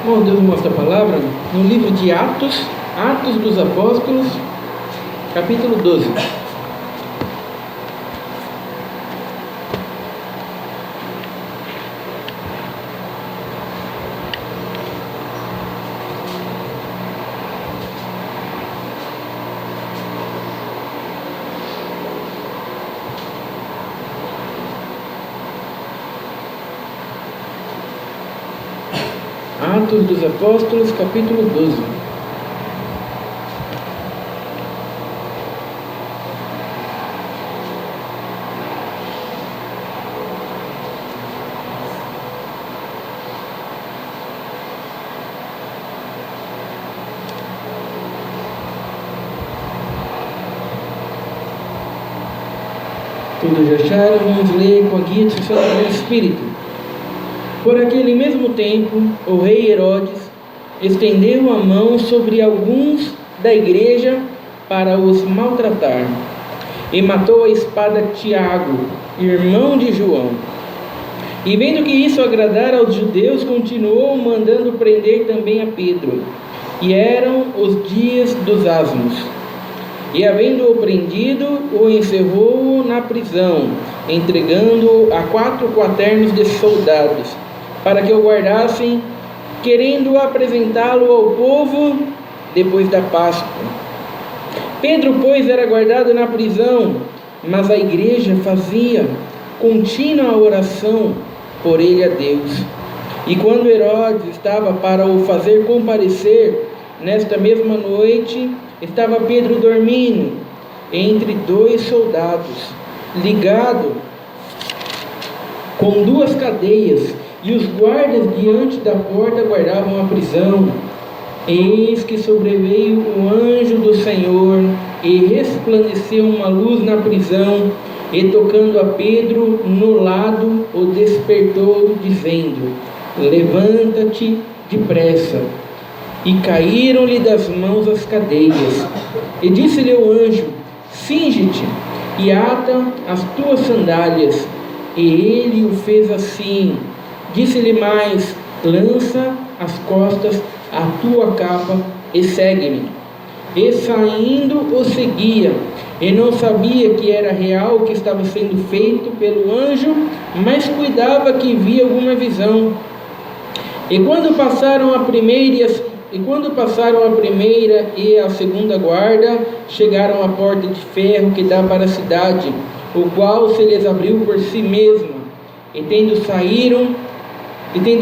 Bom, Deus mostra a palavra no livro de Atos dos Apóstolos, capítulo 12. Atos dos Apóstolos, capítulo 12. Todos já acharam? Vamos ler com a guia do Santo Espírito. Por aquele mesmo tempo, o rei Herodes estendeu a mão sobre alguns da igreja para os maltratar, e matou a espada Tiago, irmão de João. E vendo que isso agradara aos judeus, continuou mandando prender também a Pedro. E eram os dias dos asmos. E havendo-o prendido, o encerrou na prisão, entregando-o a 4 quaternos de soldados, para que o guardassem, querendo apresentá-lo ao povo depois da Páscoa. Pedro, pois, era guardado na prisão, mas a igreja fazia contínua oração por ele a Deus. E quando Herodes estava para o fazer comparecer, nesta mesma noite, estava Pedro dormindo entre 2 soldados, ligado com 2 cadeias, e os guardas diante da porta guardavam a prisão. Eis que sobreveio o anjo do Senhor, e resplandeceu uma luz na prisão, e tocando a Pedro no lado, o despertou, dizendo: levanta-te depressa. E caíram-lhe das mãos as cadeias. E disse-lhe o anjo: cinge-te e ata as tuas sandálias. E ele o fez assim. Disse-lhe mais: lança às costas a tua capa e segue-me. E saindo o seguia, e não sabia que era real o que estava sendo feito pelo anjo, mas cuidava que via alguma visão. E quando passaram a primeira e a segunda guarda, chegaram à porta de ferro que dá para a cidade, o qual se lhes abriu por si mesma. E tendo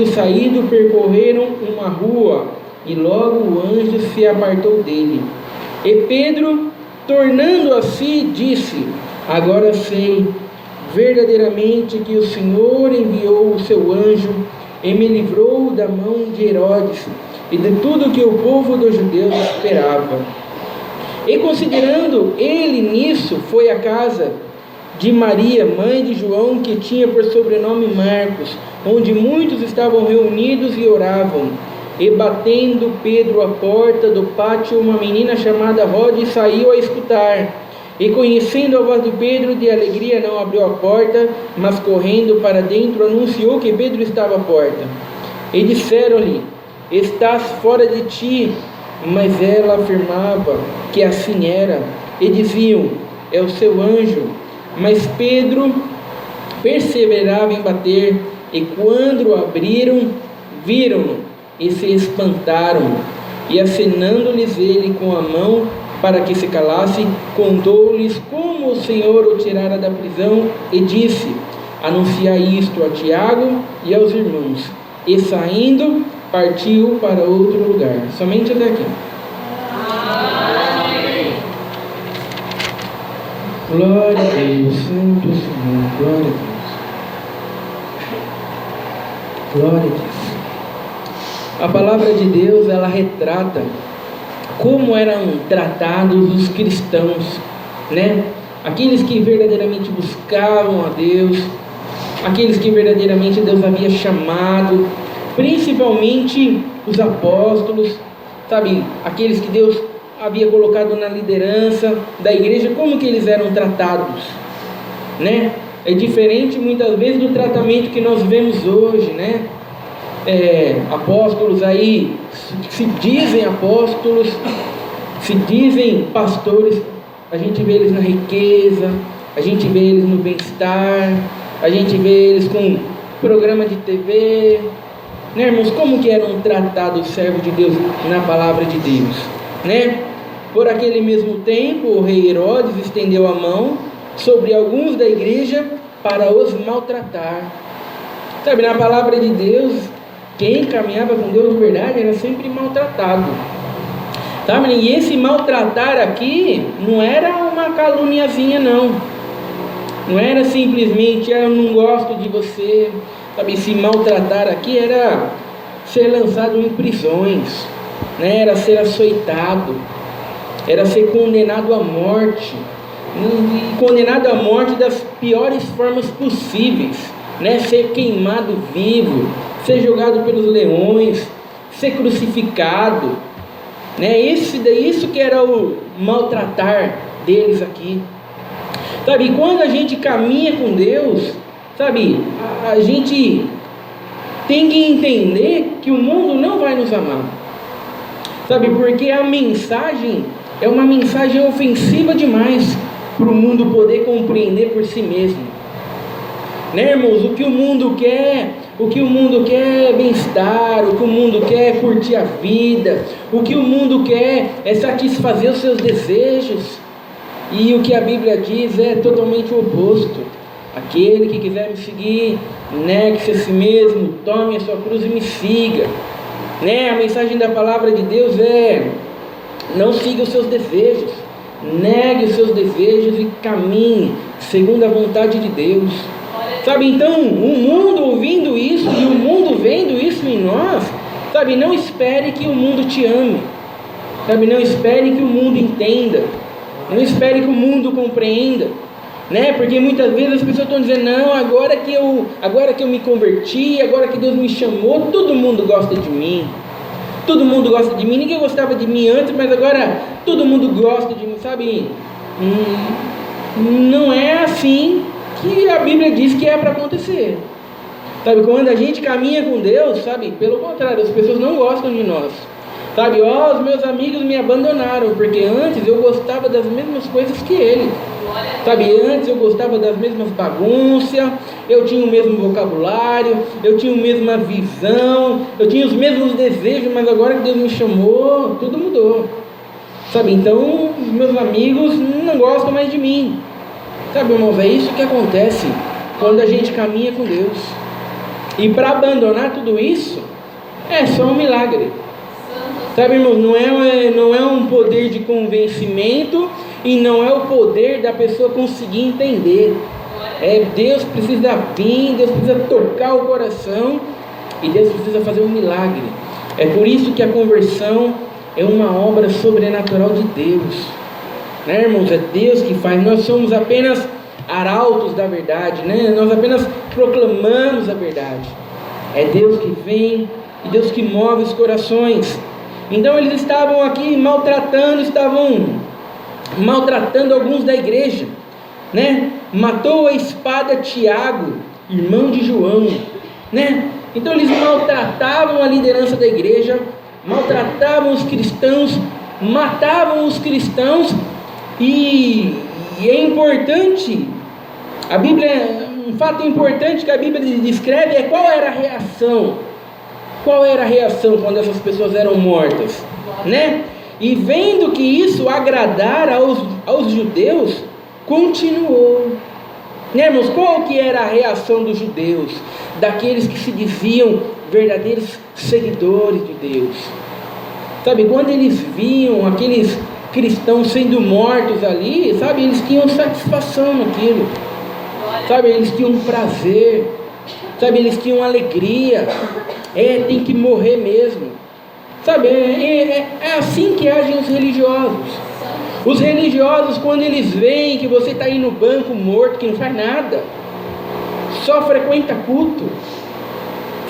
saído, percorreram uma rua, e logo o anjo se apartou dele. E Pedro, tornando a si, disse: agora sei verdadeiramente que o Senhor enviou o seu anjo, e me livrou da mão de Herodes, e de tudo que o povo dos judeus esperava. E considerando ele nisso, foi à casa de Maria, mãe de João, que tinha por sobrenome Marcos, onde muitos estavam reunidos e oravam. E batendo Pedro à porta do pátio, uma menina chamada Rode saiu a escutar. E conhecendo a voz de Pedro, de alegria não abriu a porta, mas correndo para dentro anunciou que Pedro estava à porta. E disseram-lhe: estás fora de ti. Mas ela afirmava que assim era. E diziam: é o seu anjo. Mas Pedro perseverava em bater, e quando o abriram, viram-no e se espantaram. E acenando-lhes ele com a mão para que se calasse, contou-lhes como o Senhor o tirara da prisão, e disse: anunciai isto a Tiago e aos irmãos. E saindo, partiu para outro lugar. Somente até aqui. Amém. Glória a Deus, Santo Senhor, glória a Deus. Glória a Deus. A palavra de Deus, ela retrata como eram tratados os cristãos, né? Aqueles que verdadeiramente buscavam a Deus, aqueles que verdadeiramente Deus havia chamado, principalmente os apóstolos, sabe? Aqueles que Deus havia colocado na liderança da igreja, como que eles eram tratados, né? É diferente muitas vezes do tratamento que nós vemos hoje, né? apóstolos aí, se dizem apóstolos, se dizem pastores, a gente vê eles na riqueza, a gente vê eles no bem-estar, a gente vê eles com programa de TV, né, irmãos? Como que eram tratados os servos de Deus na palavra de Deus, né? Por aquele mesmo tempo, o rei Herodes estendeu a mão sobre alguns da igreja para os maltratar. Sabe, na palavra de Deus, quem caminhava com Deus de verdade era sempre maltratado. Sabe, e esse maltratar aqui não era uma caluniazinha, não. Não era simplesmente, eu não gosto de você. Sabe, esse maltratar aqui era ser lançado em prisões, né? Era ser açoitado, era ser condenado à morte, e condenado à morte das piores formas possíveis, né? Ser queimado vivo, ser jogado pelos leões, ser crucificado, né? Isso que era o maltratar deles aqui. Sabe, quando a gente caminha com Deus, sabe, a gente tem que entender que o mundo não vai nos amar, sabe, porque a mensagem é uma mensagem ofensiva demais para o mundo poder compreender por si mesmo, né, irmãos? O que o mundo quer é bem-estar, o que o mundo quer é curtir a vida, o que o mundo quer é satisfazer os seus desejos. E o que a Bíblia diz é totalmente o oposto. Aquele que quiser me seguir, negue-se a si mesmo, tome a sua cruz e me siga, né? A mensagem da palavra de Deus é: não siga os seus desejos, negue os seus desejos e caminhe segundo a vontade de Deus. Sabe, então, o mundo ouvindo isso e o mundo vendo isso em nós, sabe, não espere que o mundo te ame, sabe, não espere que o mundo entenda, não espere que o mundo compreenda, né? Porque muitas vezes as pessoas estão dizendo: não, agora que eu me converti, agora que Deus me chamou, todo mundo gosta de mim, todo mundo gosta de mim, ninguém gostava de mim antes, mas agora todo mundo gosta de mim, sabe? Não é assim que a Bíblia diz que é para acontecer, sabe? Quando a gente caminha com Deus, sabe, pelo contrário, as pessoas não gostam de nós, sabe? Os meus amigos me abandonaram, porque antes eu gostava das mesmas coisas que ele, sabe? Antes eu gostava das mesmas bagunças, eu tinha o mesmo vocabulário, eu tinha a mesma visão, eu tinha os mesmos desejos, mas agora que Deus me chamou, tudo mudou, sabe? Então os meus amigos não gostam mais de mim, sabe, irmãos? É isso que acontece quando a gente caminha com Deus. E para abandonar tudo isso é só um milagre, sabe, irmãos? Não é um poder de convencimento e não é o poder da pessoa conseguir entender. Deus precisa vir, Deus precisa tocar o coração e Deus precisa fazer um milagre. É por isso que a conversão é uma obra sobrenatural de Deus, né, irmãos? É Deus que faz. Nós somos apenas arautos da verdade, né? Nós apenas proclamamos a verdade. É Deus que vem e Deus que move os corações. Então eles estavam aqui maltratando alguns da igreja, né? Matou a espada Tiago, irmão de João, né? Então eles maltratavam a liderança da igreja, maltratavam os cristãos, matavam os cristãos. E é importante, a Bíblia, um fato importante que a Bíblia descreve é qual era a reação. Qual era a reação quando essas pessoas eram mortas, né? E vendo que isso agradara aos judeus, continuou, né, irmãos? Qual que era a reação dos judeus, daqueles que se diziam verdadeiros seguidores de Deus? Sabe, quando eles viam aqueles cristãos sendo mortos ali, sabe, eles tinham satisfação naquilo, sabe, eles tinham prazer, sabe, eles tinham alegria. Tem que morrer mesmo, sabe? É assim que agem os religiosos. Os religiosos, quando eles veem que você está aí no banco morto, que não faz nada, só frequenta culto,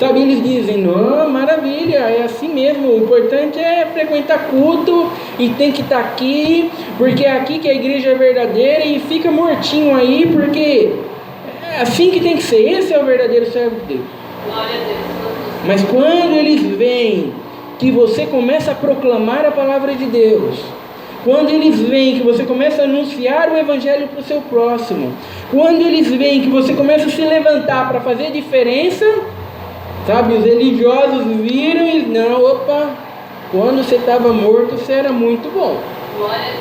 sabe, eles dizem: não, maravilha, é assim mesmo, o importante é frequentar culto e tem que estar aqui, porque é aqui que a igreja é verdadeira, e fica mortinho aí, porque é assim que tem que ser. Esse é o verdadeiro servo de Deus. Glória a Deus. Mas quando eles veem que você começa a proclamar a palavra de Deus, quando eles veem que você começa a anunciar o evangelho para o seu próximo, quando eles veem que você começa a se levantar para fazer diferença, sabe, os religiosos viram e não, opa, quando você estava morto você era muito bom,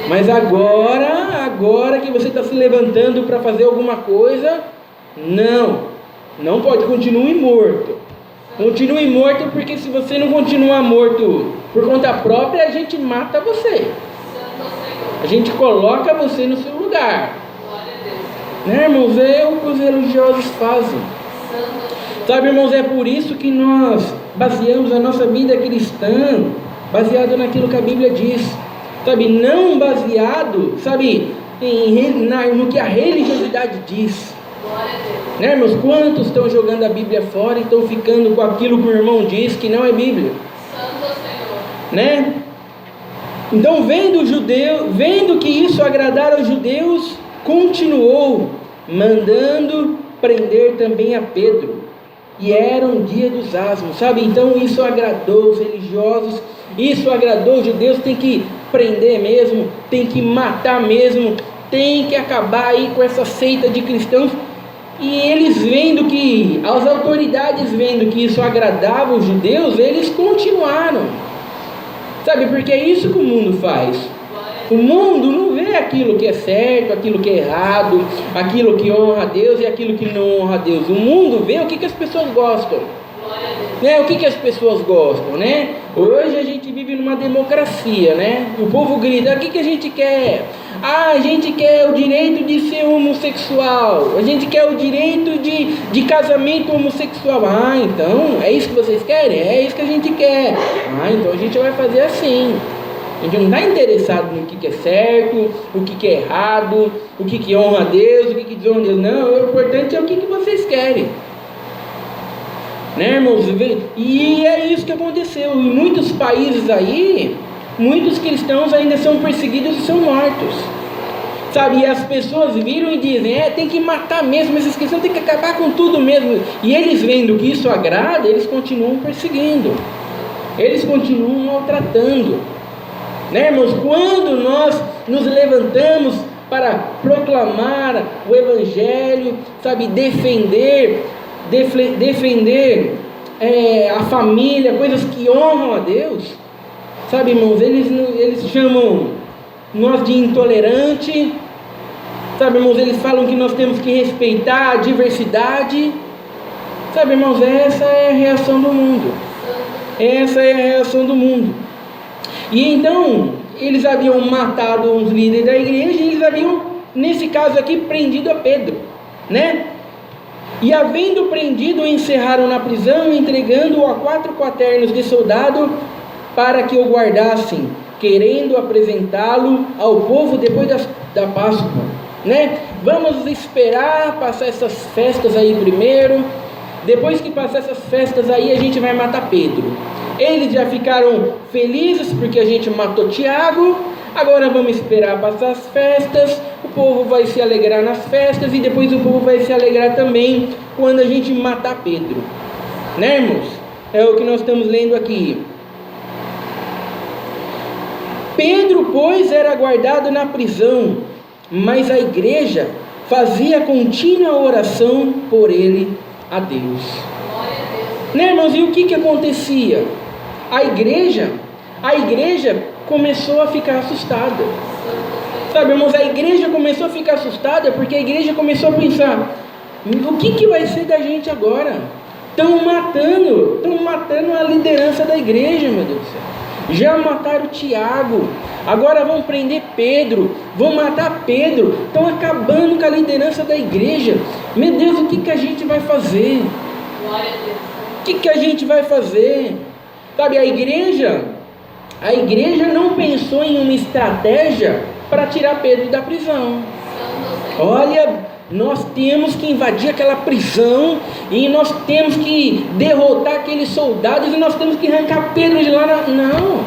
mas agora que você está se levantando para fazer alguma coisa, não pode, continue morto. Continue morto, porque se você não continuar morto por conta própria, a gente mata você. A gente coloca você no seu lugar. Né, irmãos? É o que os religiosos fazem. Sabe, irmãos, é por isso que nós baseamos a nossa vida cristã baseado naquilo que a Bíblia diz. Sabe, não baseado, sabe, no que a religiosidade diz. Né, irmãos? Quantos estão jogando a Bíblia fora e estão ficando com aquilo que o irmão diz que não é Bíblia? Santo Senhor. Né? Então, vendo que isso agradara aos judeus, continuou mandando prender também a Pedro. E era um dia dos asmos, sabe? Então isso agradou os religiosos, isso agradou os judeus. Tem que prender mesmo, tem que matar mesmo, tem que acabar aí com essa seita de cristãos. E eles vendo que, as autoridades vendo que isso agradava os judeus, eles continuaram. Sabe, porque é isso que o mundo faz. O mundo não vê aquilo que é certo, aquilo que é errado, aquilo que honra a Deus e aquilo que não honra a Deus. O mundo vê o que as pessoas gostam. Né? O que as pessoas gostam, né? Hoje a gente vive numa democracia, né? O povo grita, o que a gente quer? A gente quer o direito de ser homossexual, a gente quer o direito de casamento homossexual. Então, é isso que vocês querem? É isso que a gente quer. Então a gente vai fazer assim. A gente não está interessado no que é certo, o que é errado, o que honra a Deus, o que desonra a Deus. Não, o importante é o que vocês querem. Né, irmãos? E é isso que aconteceu. Em muitos países aí, muitos cristãos ainda são perseguidos e são mortos. Sabe, e as pessoas viram e dizem, tem que matar mesmo, esses cristãos tem que acabar com tudo mesmo. E eles vendo que isso agrada, eles continuam perseguindo. Eles continuam maltratando. Né, irmãos? Quando nós nos levantamos para proclamar o evangelho, sabe, defender a família, coisas que honram a Deus, sabe, irmãos, eles chamam nós de intolerante, sabe, irmãos, eles falam que nós temos que respeitar a diversidade, sabe, irmãos, essa é a reação do mundo, essa é a reação do mundo. E então, eles haviam matado uns líderes da igreja e eles haviam, nesse caso aqui, prendido a Pedro, né? E havendo prendido, o encerraram na prisão, entregando-o a 4 quaternos de soldado para que o guardassem, querendo apresentá-lo ao povo depois da Páscoa, né? Vamos esperar passar essas festas aí primeiro, depois que passar essas festas aí a gente vai matar Pedro. Eles já ficaram felizes porque a gente matou Tiago, agora vamos esperar passar as festas, o povo vai se alegrar nas festas e depois o povo vai se alegrar também quando a gente matar Pedro. Né, irmãos? É o que nós estamos lendo aqui. Pedro, pois, era guardado na prisão, mas a igreja fazia contínua oração por ele a Deus. Né, irmãos? E o que acontecia? A igreja começou a ficar assustada. Sabe, irmãos, a igreja começou a ficar assustada porque a igreja começou a pensar, o que vai ser da gente agora? Estão matando a liderança da igreja, meu Deus do céu. Já mataram Tiago, agora vão prender Pedro, vão matar Pedro, estão acabando com a liderança da igreja. Meu Deus, o que a gente vai fazer? Glória a Deus. O que a gente vai fazer? Sabe, a igreja não pensou em uma estratégia para tirar Pedro da prisão. Olha, nós temos que invadir aquela prisão e nós temos que derrotar aqueles soldados e nós temos que arrancar Pedro de lá. Não.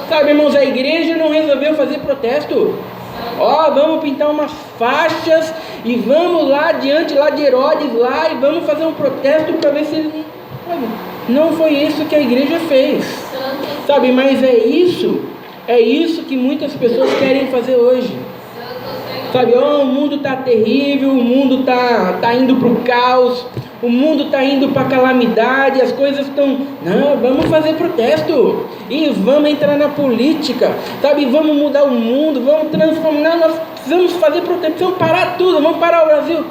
Sabe, irmãos, a igreja não resolveu fazer protesto. Vamos pintar umas faixas e vamos lá diante lá de Herodes lá e vamos fazer um protesto para ver se ele... Não foi isso que a igreja fez. Sabe, mas é isso que muitas pessoas querem fazer hoje. Sabe, o mundo está terrível, o mundo tá indo para o caos, o mundo está indo para a calamidade, as coisas estão... Não, vamos fazer protesto, e vamos entrar na política, sabe, vamos mudar o mundo, vamos transformar, nós precisamos fazer protesto, precisamos parar tudo, vamos parar o Brasil.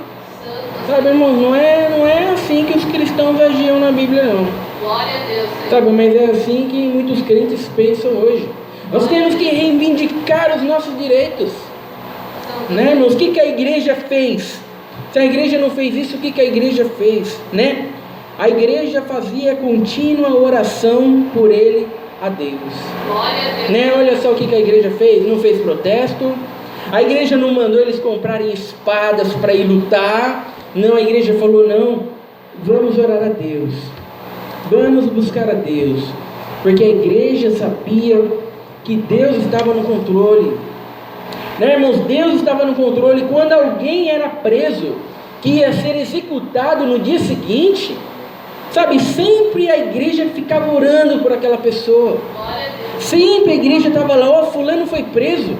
Sabe, irmão, não é assim que os cristãos agiam na Bíblia, não. Glória a Deus. Sabe, mas é assim que muitos crentes pensam hoje. Nós temos que reivindicar os nossos direitos. Né, irmãos? O que a igreja fez? Se a igreja não fez isso, o que a igreja fez? Né? A igreja fazia contínua oração por ele a Deus. Glória a Deus. Né? Olha só o que a igreja fez. Não fez protesto. A igreja não mandou eles comprarem espadas para ir lutar. Não, a igreja falou: não, vamos orar a Deus, vamos buscar a Deus, porque a igreja sabia que Deus estava no controle. Né, irmãos? Deus estava no controle. Quando alguém era preso, que ia ser executado no dia seguinte, sabe, sempre a igreja ficava orando por aquela pessoa. Sempre a igreja estava lá: fulano foi preso,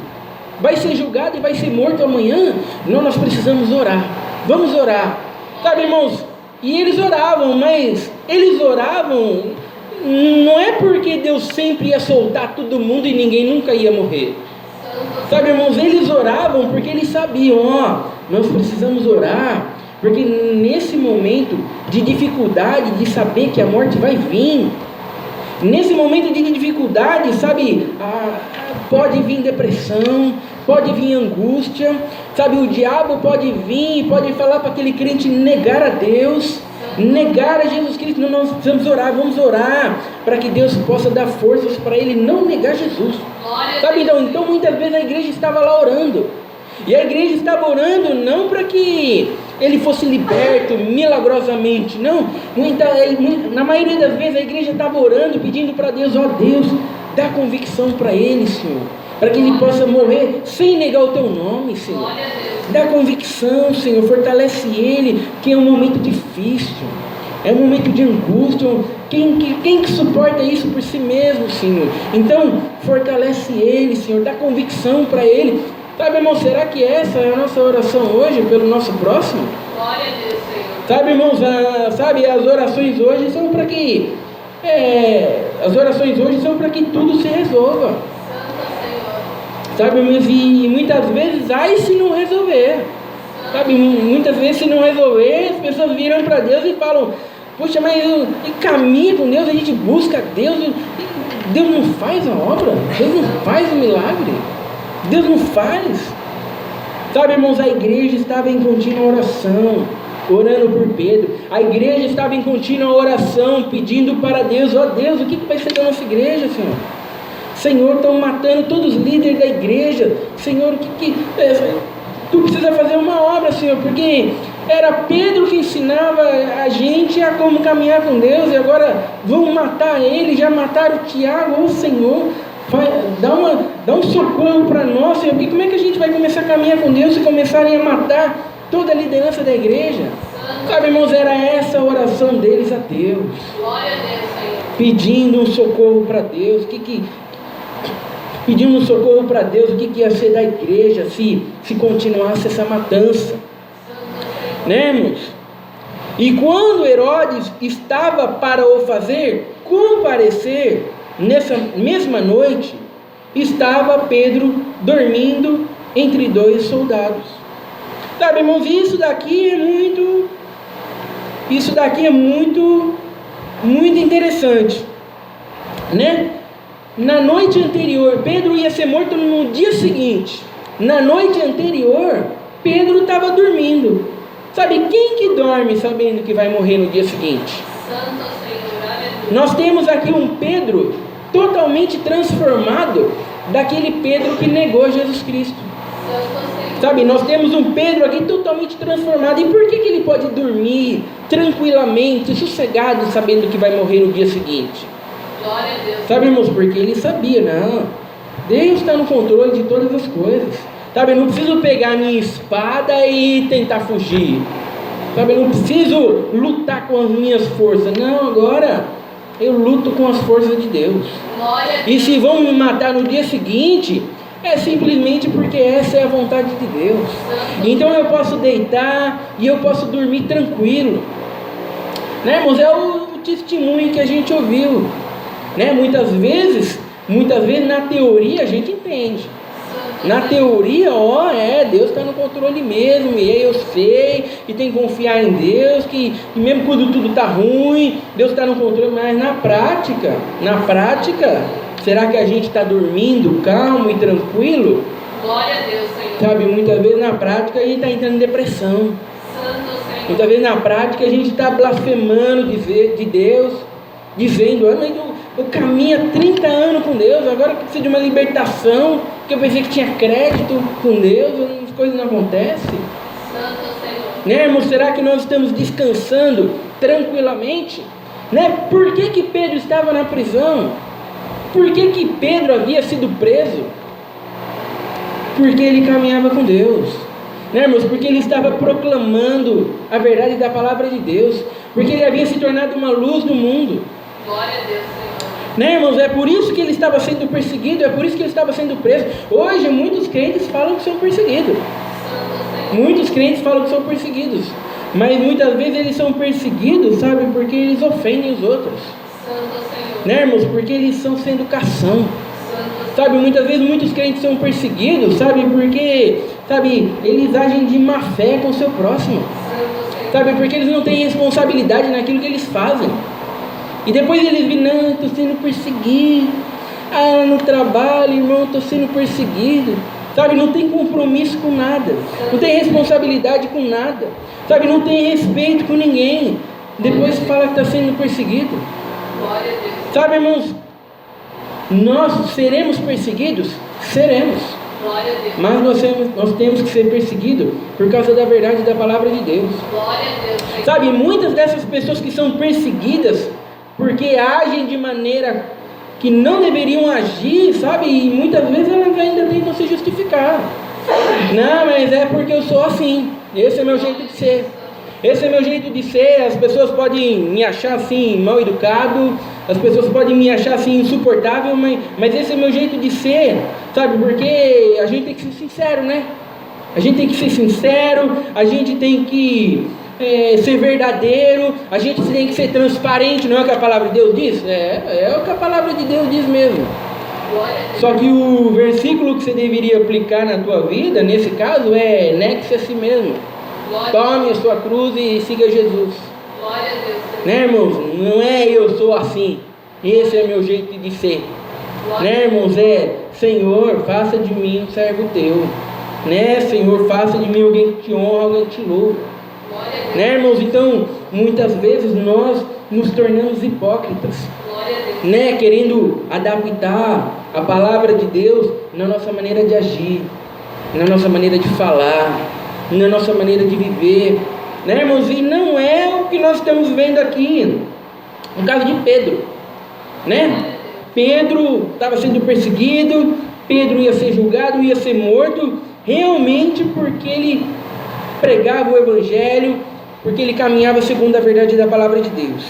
vai ser julgado e vai ser morto amanhã. Não, nós precisamos orar, vamos orar. Sabe, irmãos? E eles oravam, mas eles oravam não é porque Deus sempre ia soltar todo mundo e ninguém nunca ia morrer. Sabe, irmãos, eles oravam porque eles sabiam: nós precisamos orar, porque nesse momento de dificuldade, de saber que a morte vai vir, nesse momento de dificuldade, sabe, pode vir depressão, pode vir angústia, sabe, o diabo pode vir, pode falar para aquele crente negar a Deus, negar a Jesus Cristo. Não, nós precisamos orar, vamos orar para que Deus possa dar forças para ele não negar Jesus. Sabe, então muitas vezes a igreja estava lá orando, e a igreja estava orando não para que ele fosse liberto milagrosamente, não. Na maioria das vezes a igreja estava orando, pedindo para Deus: Deus, dá convicção para ele, Senhor, para que ele possa morrer sem negar o teu nome, Senhor. Dá convicção, Senhor, fortalece ele, que é um momento difícil, é um momento de angústia. Quem que suporta isso por si mesmo, Senhor? Então, fortalece ele, Senhor, dá convicção para ele. Sabe, irmão, será que essa é a nossa oração hoje pelo nosso próximo? Glória a Deus, Senhor. Sabe, irmãos, as orações hoje são para que... as orações hoje são para que tudo se resolva. Sabe, irmãos, e muitas vezes, se não resolver. Sabe, muitas vezes, se não resolver, as pessoas viram para Deus e falam: poxa, mas caminha com Deus, a gente busca Deus, Deus não faz a obra, Deus não faz o milagre, Deus não faz. Sabe, irmãos, a igreja estava em contínua oração, orando por Pedro. A igreja estava em contínua oração, pedindo para Deus: Deus, o que vai ser da nossa igreja, Senhor? Senhor, estão matando todos os líderes da igreja. Senhor, tu precisa fazer uma obra, Senhor, porque era Pedro que ensinava a gente a como caminhar com Deus, e agora vão matar ele, já mataram Tiago. Senhor, dá um socorro para nós, Senhor, porque como é que a gente vai começar a caminhar com Deus se começarem a matar toda a liderança da igreja? Sabe, irmãos, era essa a oração deles a Deus. Glória a Deus, Senhor. Pedindo um socorro para Deus. Pedindo um socorro para Deus, o que ia ser da igreja se continuasse essa matança, né, irmãos? E quando Herodes estava para o fazer comparecer, nessa mesma noite, estava Pedro dormindo entre dois soldados. Sabe, irmãos, isso daqui é muito interessante, né? Na noite anterior, Pedro ia ser morto no dia seguinte. Na noite anterior, Pedro estava dormindo. Sabe, quem que dorme sabendo que vai morrer no dia seguinte? Santo Senhor, aleluia. Nós temos aqui um Pedro totalmente transformado daquele Pedro que negou Jesus Cristo. Santo Senhor. Sabe, nós temos um Pedro aqui totalmente transformado. E por que ele pode dormir tranquilamente, sossegado, sabendo que vai morrer no dia seguinte? Glória a Deus. Sabe, irmãos, porque ele sabia: não, Deus está no controle de todas as coisas. Sabe, eu não preciso pegar minha espada e tentar fugir. Sabe, eu não preciso lutar com as minhas forças. Não, agora eu luto com as forças de Deus. Glória a E Deus. se vão me matar no dia seguinte, é simplesmente porque essa é a vontade de Deus. Então eu posso deitar e eu posso dormir tranquilo, né, irmãos? É o testemunho que a gente ouviu, né? Muitas vezes na teoria a gente entende. Na teoria, Deus está no controle mesmo, e aí eu sei, e tem que confiar em Deus, que mesmo quando tudo está ruim, Deus está no controle, mas na prática, será que a gente está dormindo calmo e tranquilo? Glória a Deus, Senhor. Sabe, muitas vezes na prática a gente está entrando em depressão, Santo Senhor. muitas vezes na prática a gente está blasfemando de Deus, dizendo, mas eu caminho há 30 anos com Deus, agora que preciso de uma libertação, porque eu pensei que tinha crédito com Deus, as coisas não acontecem. Santo Senhor. Né, irmão? Será que nós estamos descansando tranquilamente? Né? Por que Pedro estava na prisão? Por que Pedro havia sido preso? Porque ele caminhava com Deus, né, irmãos? Porque ele estava proclamando a verdade da palavra de Deus, porque ele havia se tornado uma luz do mundo. Glória a Deus, Senhor. Né, irmãos? É por isso que ele estava sendo perseguido, é por isso que ele estava sendo preso. Hoje muitos crentes falam que são perseguidos. Santo Senhor. Muitos crentes falam que são perseguidos, mas muitas vezes eles são perseguidos, sabe, porque eles ofendem os outros. Santo Senhor. Né, irmãos? Porque eles estão sem educação. Santo Sabe, muitas vezes muitos crentes são perseguidos, sabe, porque, sabe, eles agem de má fé com o seu próximo. Senhor. Sabe, porque eles não têm responsabilidade naquilo que eles fazem. E depois eles vêm, não, estou sendo perseguido. Ah, no trabalho, irmão, estou sendo perseguido. Sabe, não tem compromisso com nada. Não tem responsabilidade com nada. Sabe, não tem respeito com ninguém. Depois fala que está sendo perseguido. Glória a Deus. Sabe, irmãos, nós seremos perseguidos? Seremos. Glória a Deus. Mas nós temos que ser perseguidos por causa da verdade da palavra de Deus. Glória a Deus, Senhor. Sabe, muitas dessas pessoas que são perseguidas porque agem de maneira que não deveriam agir, sabe, e muitas vezes elas ainda tentam se justificar. Não, mas é porque eu sou assim, esse é meu jeito de ser. Esse é meu jeito de ser. As pessoas podem me achar assim mal educado, as pessoas podem me achar assim insuportável, mas esse é meu jeito de ser, sabe, porque a gente tem que ser sincero, né? A gente tem que ser sincero, a gente tem que ser verdadeiro, a gente tem que ser transparente, não é o que a palavra de Deus diz? É o que a palavra de Deus diz mesmo. Glória a Deus. Só que o versículo que você deveria aplicar na tua vida, nesse caso, é negue-se a si mesmo. Glória a Tome a sua cruz e siga Jesus. Glória a Deus, Senhor. Né, irmãos? Não é eu sou assim, esse é meu jeito de ser. Glória Né, irmãos? Senhor, faça de mim um servo teu. Né, Senhor, faça de mim alguém que te honra, alguém que te louva. Glória a Deus. Né, irmãos? Então, muitas vezes nós nos tornamos hipócritas, Glória a Deus. né, querendo adaptar a palavra de Deus na nossa maneira de agir, na nossa maneira de falar, na nossa maneira de viver, né, irmãos? E não é o que nós estamos vendo aqui no caso de Pedro, né? Pedro estava sendo perseguido, Pedro ia ser julgado, ia ser morto, realmente porque ele pregava o evangelho, porque ele caminhava segundo a verdade da palavra de Deus.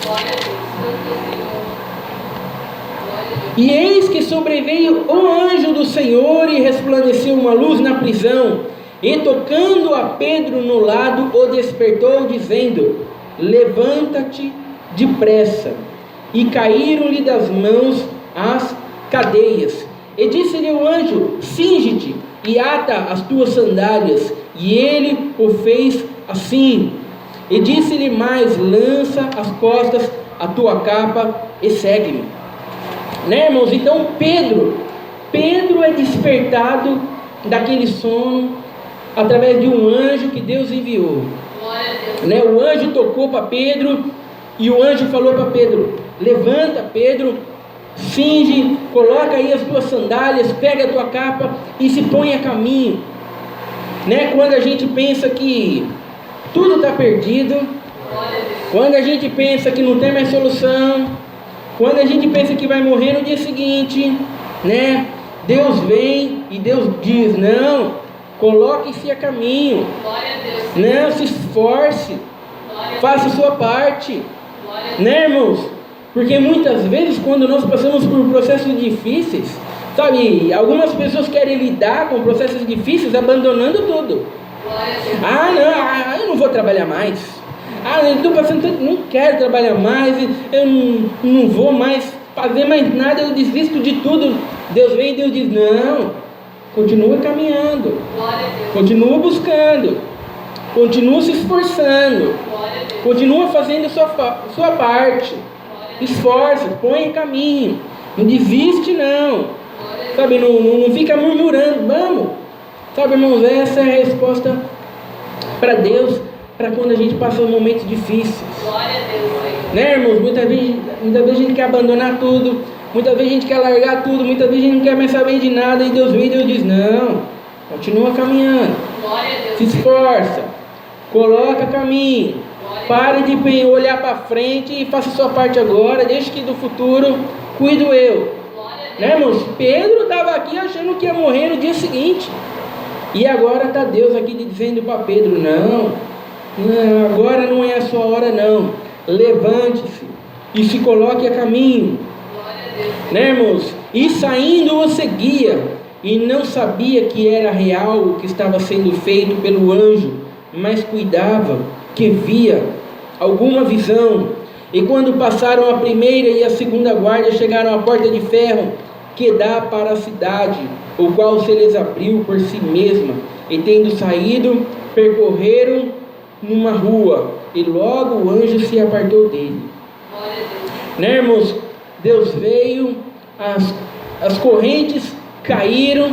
Glória a Deus. Santo Senhor. Glória a Deus. E eis que sobreveio o anjo do Senhor e resplandeceu uma luz na prisão, e tocando a Pedro no lado, o despertou, dizendo: levanta-te depressa. E caíram-lhe das mãos as cadeias. E disse-lhe o anjo: cinge-te e ata as tuas sandálias. E ele o fez assim. E disse-lhe mais: lança às costas a tua capa e segue-me. Né, irmãos? Então Pedro é despertado daquele sono através de um anjo que Deus enviou. Glória a Deus. Né? O anjo tocou para Pedro e o anjo falou para Pedro: levanta, Pedro, cinge, coloca aí as tuas sandálias, pega a tua capa e se põe a caminho. Né? Quando a gente pensa que tudo está perdido, Glória a Deus. quando a gente pensa que não tem mais solução, quando a gente pensa que vai morrer no dia seguinte, né? Deus vem e Deus diz: não, coloque-se a caminho, Glória a Deus. não se esforce, Glória a faça a Deus. sua parte. Glória a Deus. Né, irmãos? Porque muitas vezes, quando nós passamos por processos difíceis, sabe, algumas pessoas querem lidar com processos difíceis abandonando tudo. Não, eu não vou trabalhar mais. Eu estou passando tanto, não quero trabalhar mais, eu não vou mais fazer mais nada, eu desisto de tudo. Deus vem e Deus diz, não, continua caminhando, continua buscando, continua se esforçando, continua fazendo sua parte, esforça, põe em caminho, não desiste não, sabe, não fica murmurando, vamos, sabe, irmãos, essa é a resposta para Deus, para quando a gente passa momentos difíceis. Né, irmãos? Muitas vezes a gente quer abandonar tudo, muitas vezes a gente quer largar tudo, muitas vezes a gente não quer mais saber de nada, e Deus vem e Deus diz, não, continua caminhando, se esforça, coloca caminho, pare de olhar para frente e faça sua parte agora, deixa que do futuro cuido eu. Né, irmãos? Pedro estava aqui achando que ia morrer no dia seguinte, e agora está Deus aqui dizendo para Pedro, não, agora não é a sua hora não, levante-se e se coloque a caminho. Né, irmãos? E saindo o seguia, e não sabia que era real o que estava sendo feito pelo anjo, mas cuidava que via alguma visão. E quando passaram a primeira e a segunda guarda, chegaram à porta de ferro que dá para a cidade, o qual se lhes abriu por si mesma, e tendo saído, percorreram numa rua, e logo o anjo se apartou dele. Né, irmãos? Deus veio, as correntes caíram,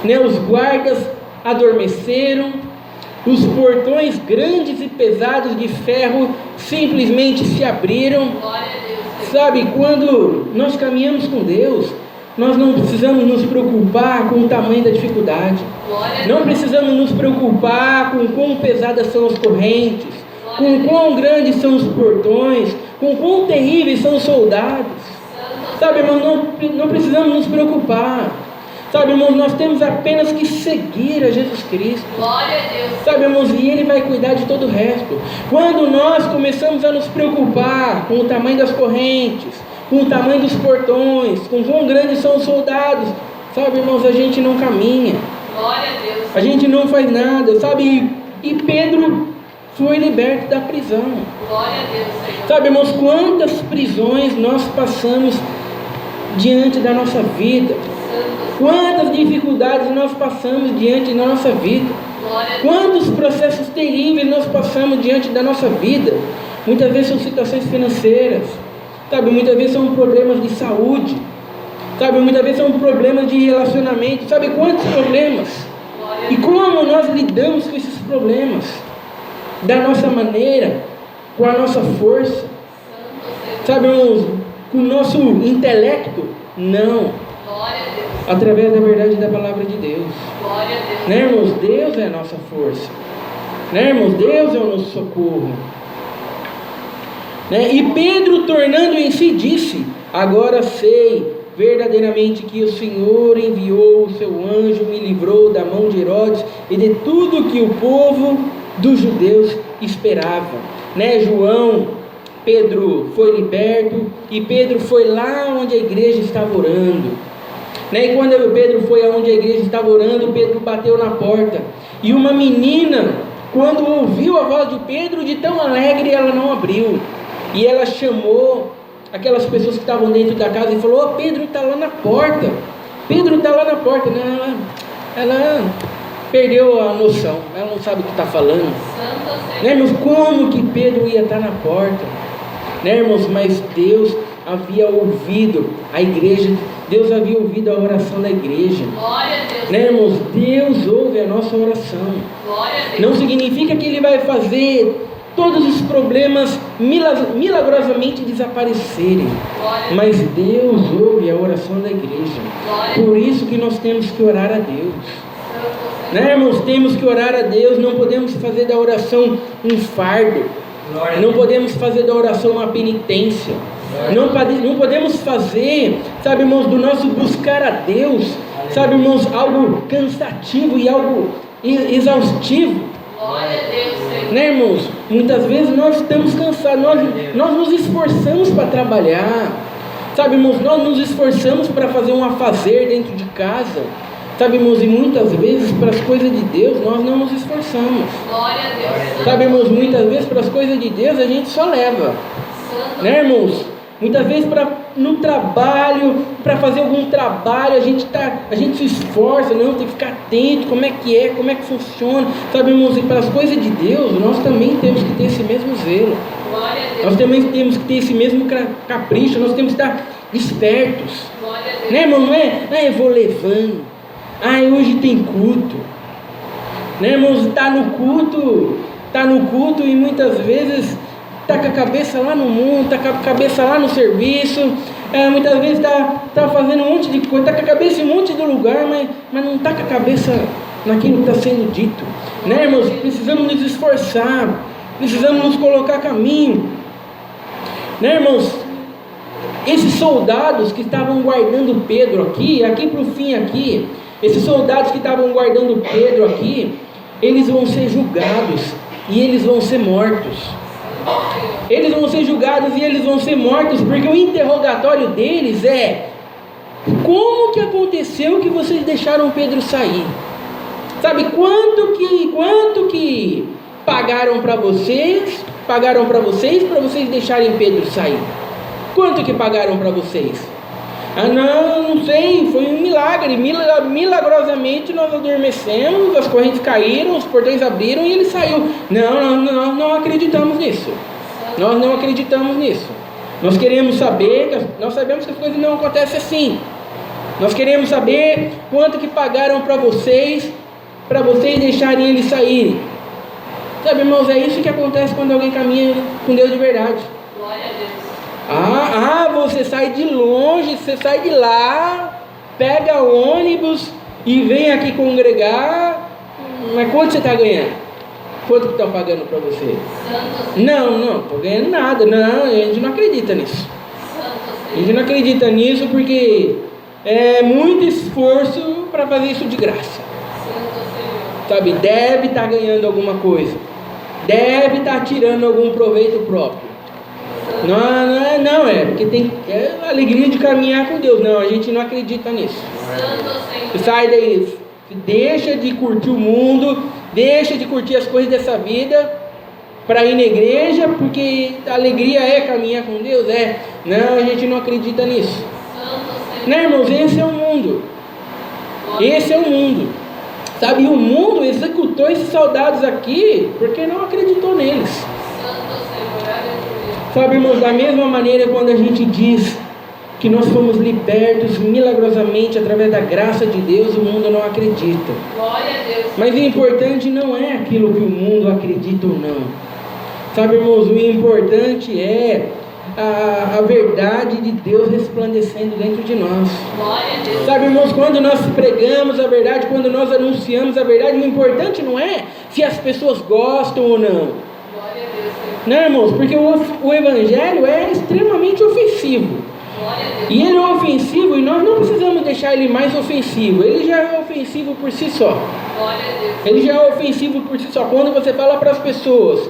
né, os guardas adormeceram, os portões grandes e pesados de ferro simplesmente se abriram. Sabe, quando nós caminhamos com Deus, nós não precisamos nos preocupar com o tamanho da dificuldade, não precisamos nos preocupar com quão pesadas são as correntes, com quão grandes são os portões, com quão terríveis são os soldados. Sabe, irmãos, não precisamos nos preocupar. Sabe, irmãos, nós temos apenas que seguir a Jesus Cristo. Glória a Deus. Sabe, irmãos, e Ele vai cuidar de todo o resto. Quando nós começamos a nos preocupar com o tamanho das correntes, com o tamanho dos portões, com quão grandes são os soldados, sabe, irmãos, a gente não caminha. Glória a Deus. A gente não faz nada, sabe? E Pedro foi liberto da prisão. Glória a Deus, Senhor. Sabe, irmãos, quantas prisões nós passamos diante da nossa vida, quantas dificuldades nós passamos diante da nossa vida, quantos processos terríveis nós passamos diante da nossa vida. Muitas vezes são situações financeiras, sabe, muitas vezes são problemas de saúde, sabe, muitas vezes são problemas de relacionamento, sabe, quantos problemas, e como nós lidamos com esses problemas, da nossa maneira, com a nossa força, sabe, irmãos, com o nosso intelecto? Não. Através da verdade da palavra de Deus. Né, irmãos? Deus é a nossa força. Né, irmãos? Deus é o nosso socorro. Né? E Pedro, tornando em si, disse: agora sei verdadeiramente que o Senhor enviou o seu anjo, me livrou da mão de Herodes e de tudo que o povo dos judeus esperava. Né, Pedro foi liberto, e Pedro foi lá onde a igreja estava orando. Né? E quando Pedro foi aonde a igreja estava orando, Pedro bateu na porta, e uma menina, quando ouviu a voz de Pedro, de tão alegre, ela não abriu, e ela chamou aquelas pessoas que estavam dentro da casa e falou: oh, Pedro está lá na porta, Pedro está lá na porta. Né? Ela perdeu a noção, ela não sabe o que está falando. Né, irmãos? Como que Pedro ia estar na porta? Né, irmãos? Mas Deus havia ouvido a igreja, Deus havia ouvido a oração da igreja. Glória a Deus. Né, irmãos? Deus ouve a nossa oração. Glória a Deus. Não significa que Ele vai fazer todos os problemas milagrosamente desaparecerem, mas Deus ouve a oração da igreja. Por isso que nós temos que orar a Deus. Né, irmãos? Temos que orar a Deus. Não podemos fazer da oração um fardo, não podemos fazer da oração uma penitência, não podemos fazer, sabe, irmãos, do nosso buscar a Deus, sabe, irmãos, algo cansativo e algo exaustivo. Glória a Deus, Senhor. Né, irmãos? Muitas vezes nós estamos cansados, nós nos esforçamos para trabalhar, sabe, irmãos? Nós nos esforçamos para fazer um afazer dentro de casa, sabe, irmãos? E muitas vezes para as coisas de Deus nós não nos esforçamos. Glória a Deus. Sabe, irmãos? Muitas vezes para as coisas de Deus a gente só leva, Santo. né, irmãos? Muitas vezes no trabalho, para fazer algum trabalho, a gente se esforça, não, tem que ficar atento, como é, como é que funciona, sabe, irmãos? E para as coisas de Deus, nós também temos que ter esse mesmo zelo, Glória a Deus. nós também temos que ter esse mesmo capricho, nós temos que estar espertos, Glória a Deus. né, irmão? Não é, eu vou levando, hoje tem culto, né, irmãos? Está no culto e muitas vezes está com a cabeça lá no mundo, está com a cabeça lá no serviço, muitas vezes está fazendo um monte de coisa, está com a cabeça em um monte de lugar, mas não está com a cabeça naquilo que está sendo dito, né, irmãos? Precisamos nos esforçar, precisamos nos colocar a caminho, né, irmãos? Esses soldados que estavam guardando Pedro aqui para o fim aqui, esses soldados que estavam guardando Pedro aqui, eles vão ser julgados e eles vão ser mortos. Eles vão ser julgados e eles vão ser mortos, porque o interrogatório deles é: como que aconteceu que vocês deixaram Pedro sair? Sabe, quanto que pagaram para vocês para vocês deixarem Pedro sair? Quanto que pagaram para vocês? Não sei, foi um milagre, milagrosamente nós adormecemos, as correntes caíram, os portões abriram e ele saiu. Nós não acreditamos nisso, nós não acreditamos nisso, nós queremos saber, nós sabemos que as coisas não acontecem assim, nós queremos saber quanto que pagaram para vocês deixarem ele sair. Sabe, irmãos, é isso que acontece quando alguém caminha com Deus de verdade. Glória a Deus. Você sai de longe, você sai de lá, pega ônibus e vem aqui congregar, mas quanto você está ganhando? Quanto que estão pagando para você? Santo. Não estou ganhando nada, não, a gente não acredita nisso. Santo. A gente não acredita nisso porque é muito esforço para fazer isso de graça. Santo Senhor. Sabe, deve estar ganhando alguma coisa, deve estar tirando algum proveito próprio. Não é porque tem a alegria de caminhar com Deus. Não, a gente não acredita nisso. Santo Senhor. Sai daí, deixa de curtir o mundo, deixa de curtir as coisas dessa vida para ir na igreja, porque a alegria é caminhar com Deus. Não, a gente não acredita nisso. Santo Senhor. Né, irmãos? Esse é o mundo. Esse é o mundo. Sabe, o mundo executou esses soldados aqui porque não acreditou neles. Santo Senhor. Aleluia. Sabe, irmãos, da mesma maneira, quando a gente diz que nós fomos libertos milagrosamente através da graça de Deus, o mundo não acredita. Glória a Deus. Mas o importante não é aquilo que o mundo acredita ou não. Sabe, irmãos, o importante é a verdade de Deus resplandecendo dentro de nós. Glória a Deus. Sabe, irmãos, quando nós pregamos a verdade, quando nós anunciamos a verdade, o importante não é se as pessoas gostam ou não. Glória a Deus, Senhor. Não, irmãos, porque o evangelho é extremamente ofensivo. Glória a Deus. E ele é ofensivo e nós não precisamos deixar ele mais ofensivo. Ele já é ofensivo por si só. Glória a Deus. Ele já é ofensivo por si só. Quando você fala para as pessoas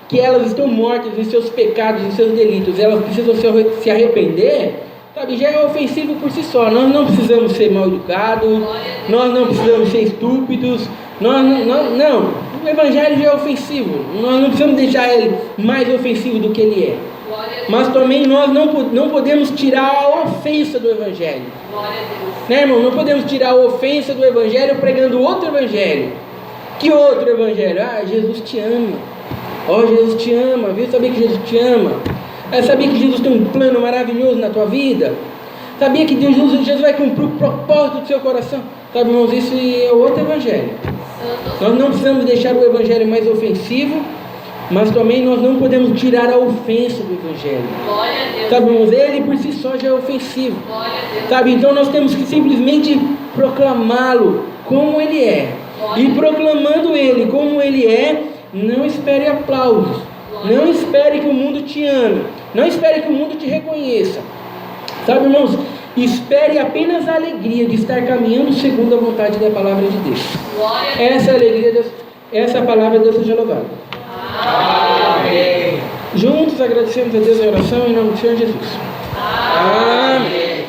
que elas estão mortas em seus pecados, em seus delitos, elas precisam se arrepender, sabe, já é ofensivo por si só. Nós não precisamos ser mal educados, nós não precisamos ser estúpidos, não. O evangelho já é ofensivo, nós não precisamos deixar ele mais ofensivo do que ele é. Glória a Deus. Mas também nós não podemos tirar a ofensa do evangelho. Glória a Deus. Né, irmão? Não podemos tirar a ofensa do evangelho pregando outro evangelho. Que outro evangelho? Jesus te ama. Jesus te ama, viu? Sabia que Jesus te ama? Sabia que Jesus tem um plano maravilhoso na tua vida? Sabia que Jesus vai cumprir o propósito do seu coração? Sabe, irmãos, isso é outro evangelho. Nós não precisamos deixar o evangelho mais ofensivo, mas também nós não podemos tirar a ofensa do evangelho. Glória a Deus. Sabe, irmãos, ele por si só já é ofensivo. Glória a Deus. Sabe, então nós temos que simplesmente proclamá-lo como ele é. E proclamando ele como ele é, não espere aplausos. Não espere que o mundo te ame. Não espere que o mundo te reconheça. Sabe, irmãos, espere apenas a alegria de estar caminhando segundo a vontade da palavra de Deus. Glória a Deus. Essa é a alegria Essa é a palavra de Deus, seja louvado. Amém. Juntos agradecemos a Deus em oração em nome do Senhor Jesus. Amém.